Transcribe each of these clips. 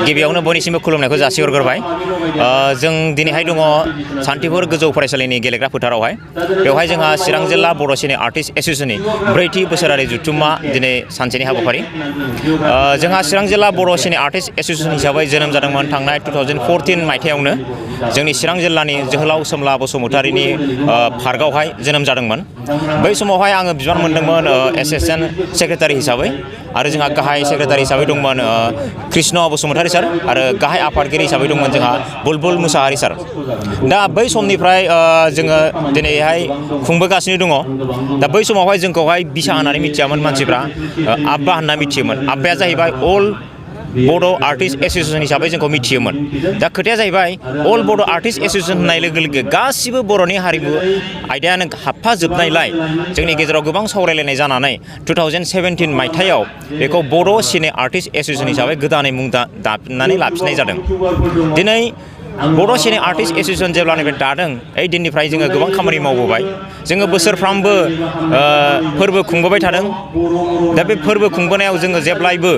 गिबियावनो बयनिसिमबो खुलुमनायखौ जासिहरग्रोबाय जों दिनैहाय दङ सान्तिपुर गोजौ फरायसालिनि गेलेग्रा फोथारावहाय बेवहाय जोंहा चिरां जिल्ला बर' सिने आर्टिस्ट एस'सिएशननि ब्रैथि बोसोरारि जथुम्मा दिनै सानसेनि हाबाफारि जोंहा चिरां जिल्ला बर' सिने आर्टिस्ट एस'सिएशन हिसाबै जोनोम जादोंमोन थांनाय 2014 मायथाइयावनो जोंनि चिरां जिल्लानि जोहोलाव सोमला बसुमतारिनि पार्कआवहाय जोनोम जादोंमोन बै समावहाय आङो बिबान मोनदोंमोन एसिस्टेन्ट सेक्रेटारि हिसाबै आरो जोंहा गाहाय सेक्रेटारि हिसाबै दंमोन कृष्ण बसुमतारि सार आरो गाहाय आफादगिरि हिसाबै दंमोन जोंहा बुलबुल मुसाहारि सार दा बै समनिफ्राय जोङो दिनैहाय खुंबोगासिनो दङ दा बै समावहाय जोंखौहाय बिसा होननानै मिथियामोन मानसिफ्रा आब्बा होनना मिथियोमोन आब्बाया जाहैबाय अल बड' आर्टिस्ट एस'सिएशन हिसाबै जोंखौ मिथियोमोन दा खोथाया जाहैबाय अल बड' आर्टिस्ट एस'सिएशन होननाय लोगो लोगो गासिबो बर'नि हारिमु आयदायानो हाबफाजोबनायलाय जोंनि गेजेराव गोबां सावरायलायनाय जानानै 2017 मायथाइयाव बेखौ बर' सिने आर्टिस्ट एस'सिएशन हिसाबै गोदानै मुं दाफिननानै लाफिननाय जादों दिनै बर' सिने आर्टिस्ट एस'सिएशन जेब्लानिफ्राय दादों ओइ दिननिफ्राय जोङो गोबां खामानि मावबोबाय जोङो बोसोरफ्रामबो फोरबो खुंबोबाय थादों दा बे फोरबो खुंबोनायाव जोङो जेब्लायबो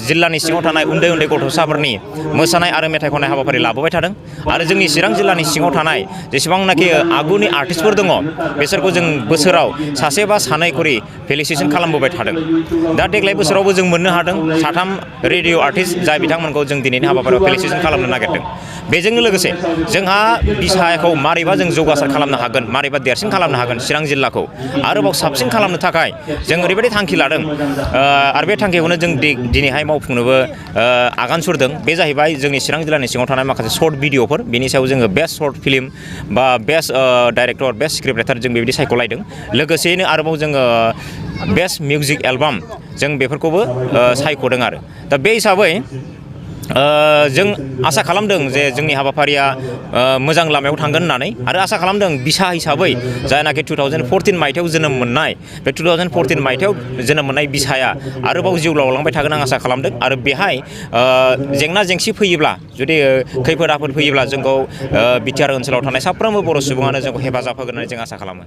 जिल्लानि सिङाव थानाय उन्दै उन्दै गथ'साफोरनि मोसानाय आरो मेथाइ खननाय हाबाफारि लाबोबाय थादों आरो जोंनि चिरां जिल्लानि सिङाव थानाय जेसेबांनाखि आगुनि आर्टिस्टफोर दङ बिसोरखौ जों बोसोराव सासे बा सानै खरि फेलिसिटेसन खालामबोबाय थादों दा देग्लाय बोसोरावबो जों मोननो हादों साथाम रेडिअ आर्टिस्ट जाय बिथांमोनखौ जों दिनैनि हाबाफारियाव फेलिसिटेसन खालामनो नागिरदों बेजोंनो लोगोसे जोंहा बिसाखौ मारैबा जों जौगासार खालामनो हागोन मारैबा देरसिन खालामनो हागोन चिरां जिल्लाखौ आरोबाव साबसिन खालामनो थाखाय जों ओरैबायदि थांखि लादों आरो बे थांखिखौनो जों दिनैहाय मावफुंनोबो आगान सुरदों बे जाहैबाय जोंनि चिरां जिल्लानि सिङाव थानाय माखासे सर्ट भिडिअफोर बेनि सायाव जोङो बेस्ट सर्ट फिल्म बा best director best script writer जों बेबायदि सायख'लायदों लोगोसेयैनो आरोबाव जोङो बेस्ट मिउजिक एलबाम जों बेफोरखौबो सायख'दों आरो दा बे हिसाबै जों आसा खालामदों जे जोंनि हाबाफारिया मोजां लामायाव थांगोन होननानै आरो आसा खालामदों बिसा हिसाबै जायनाखि 2014 मायथाइयाव जोनोम मोननाय बे 2014 मायथाइयाव जोनोम मोननाय बिसाया आरोबाव जिउ लावलांबाय थागोन आं आसा खालामदों आरो बेहाय जेंना जेंसि फैयोब्ला जुदि खैफोद आफोद फैयोब्ला जोंखौ बिटिआर ओनसोलाव थानाय साफ्रोमबो बर' सुबुङानो जोंखौ हेफाजाब होगोन होननानै जों आसा खालामो